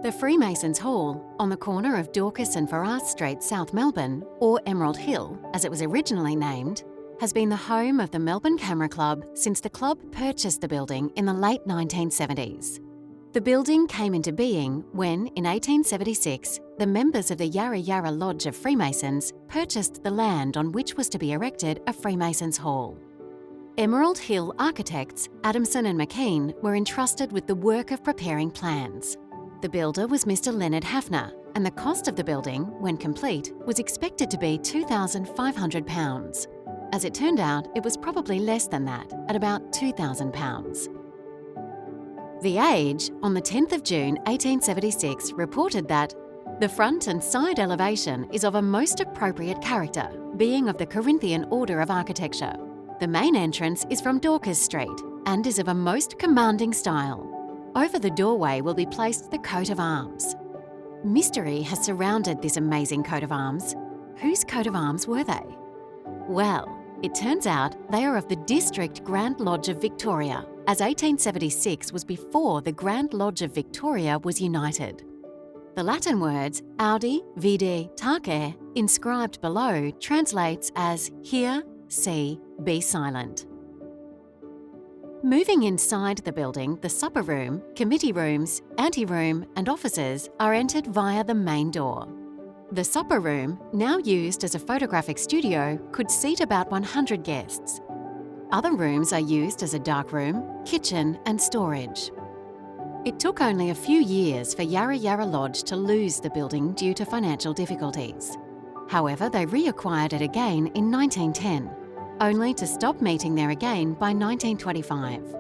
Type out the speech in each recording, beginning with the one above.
The Freemasons Hall, on the corner of Dorcas and Ferraz Street, South Melbourne, or Emerald Hill, as it was originally named, has been the home of the Melbourne Camera Club since the club purchased the building in the late 1970s. The building came into being when, in 1876, the members of the Yarra Yarra Lodge of Freemasons purchased the land on which was to be erected a Freemasons Hall. Emerald Hill architects, Adamson and McKean, were entrusted with the work of preparing plans. The builder was Mr. Leonard Hafner, and the cost of the building, when complete, was expected to be £2,500. As it turned out, it was probably less than that, at about £2,000. The Age, on the 10th of June 1876, reported that the front and side elevation is of a most appropriate character, being of the Corinthian order of architecture. The main entrance is from Dorcas Street and is of a most commanding style. Over the doorway will be placed the coat of arms. Mystery has surrounded this amazing coat of arms. Whose coat of arms were they? Well, it turns out they are of the District Grand Lodge of Victoria, as 1876 was before the Grand Lodge of Victoria was united. The Latin words Audi, Vide, Tace, inscribed below, translates as hear, see, be silent. Moving inside the building, the supper room, committee rooms, anteroom and offices are entered via the main door. The supper room, now used as a photographic studio, could seat about 100 guests. Other rooms are used as a darkroom, kitchen and storage. It took only a few years for Yarra Yarra Lodge to lose the building due to financial difficulties. However, they reacquired it again in 1910. Only to stop meeting there again by 1925.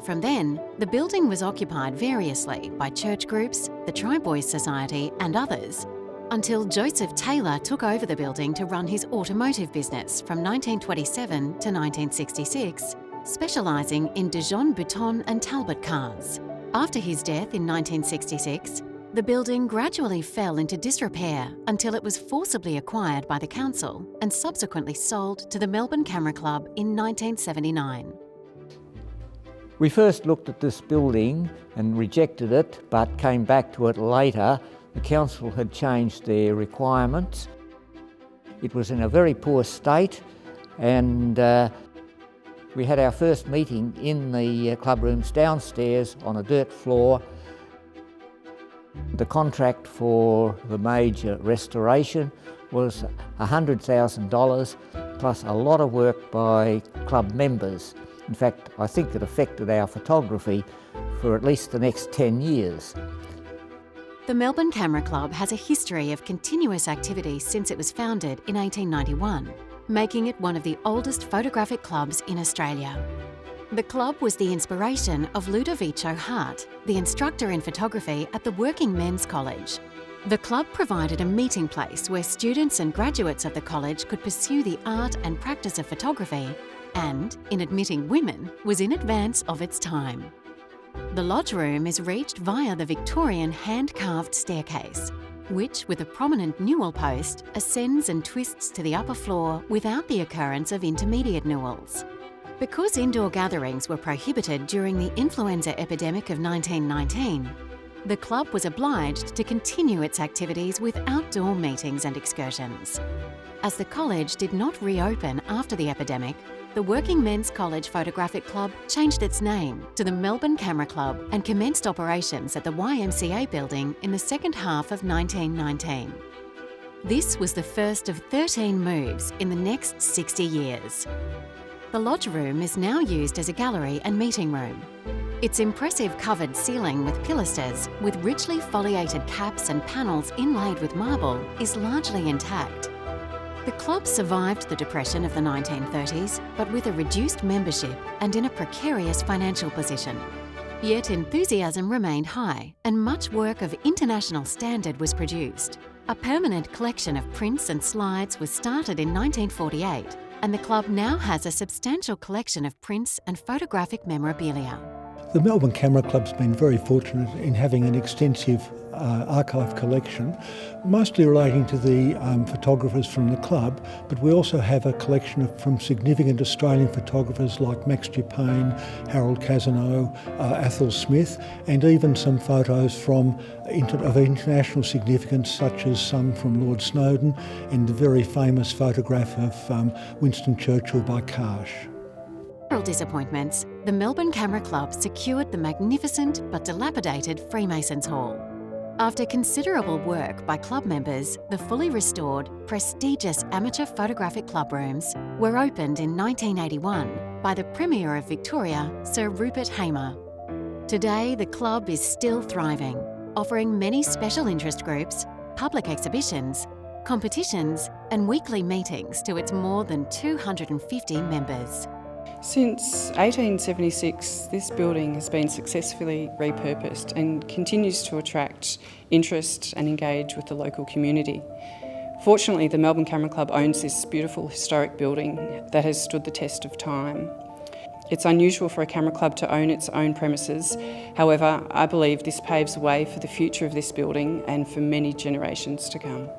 From then, the building was occupied variously by church groups, the Tri-Boys Society and others, until Joseph Taylor took over the building to run his automotive business from 1927 to 1966, specialising in Dijon, Bouton and Talbot cars. After his death in 1966, the building gradually fell into disrepair until it was forcibly acquired by the council and subsequently sold to the Melbourne Camera Club in 1979. We first looked at this building and rejected it, but came back to it later. The council had changed their requirements. It was in a very poor state, and we had our first meeting in the club rooms downstairs on a dirt floor. The contract for the major restoration was $100,000 plus a lot of work by club members. In fact, I think it affected our photography for at least the next 10 years. The Melbourne Camera Club has a history of continuous activity since it was founded in 1891, making it one of the oldest photographic clubs in Australia. The club was the inspiration of Ludovico Hart, the instructor in photography at the Working Men's College. The club provided a meeting place where students and graduates of the college could pursue the art and practice of photography and, in admitting women, was in advance of its time. The lodge room is reached via the Victorian hand-carved staircase, which, with a prominent newel post, ascends and twists to the upper floor without the occurrence of intermediate newels. Because indoor gatherings were prohibited during the influenza epidemic of 1919, the club was obliged to continue its activities with outdoor meetings and excursions. As the college did not reopen after the epidemic, the Working Men's College Photographic Club changed its name to the Melbourne Camera Club and commenced operations at the YMCA building in the second half of 1919. This was the first of 13 moves in the next 60 years. The lodge room is now used as a gallery and meeting room. Its impressive covered ceiling with pilasters, with richly foliated caps and panels inlaid with marble, is largely intact. The club survived the Depression of the 1930s, but with a reduced membership and in a precarious financial position. Yet enthusiasm remained high, and much work of international standard was produced. A permanent collection of prints and slides was started in 1948, and the club now has a substantial collection of prints and photographic memorabilia. The Melbourne Camera Club's been very fortunate in having an extensive archive collection, mostly relating to the photographers from the club, but we also have a collection from significant Australian photographers like Max Dupain, Harold Cazenau, Athol Smith, and even some photos of international significance, such as some from Lord Snowden and the very famous photograph of Winston Churchill by Karsh. Several disappointments, the Melbourne Camera Club secured the magnificent but dilapidated Freemasons Hall. After considerable work by club members, the fully restored, prestigious amateur photographic club rooms were opened in 1981 by the Premier of Victoria, Sir Rupert Hamer. Today, the club is still thriving, offering many special interest groups, public exhibitions, competitions and weekly meetings to its more than 250 members. Since 1876, this building has been successfully repurposed and continues to attract interest and engage with the local community. Fortunately, the Melbourne Camera Club owns this beautiful historic building that has stood the test of time. It's unusual for a camera club to own its own premises. However, I believe this paves the way for the future of this building and for many generations to come.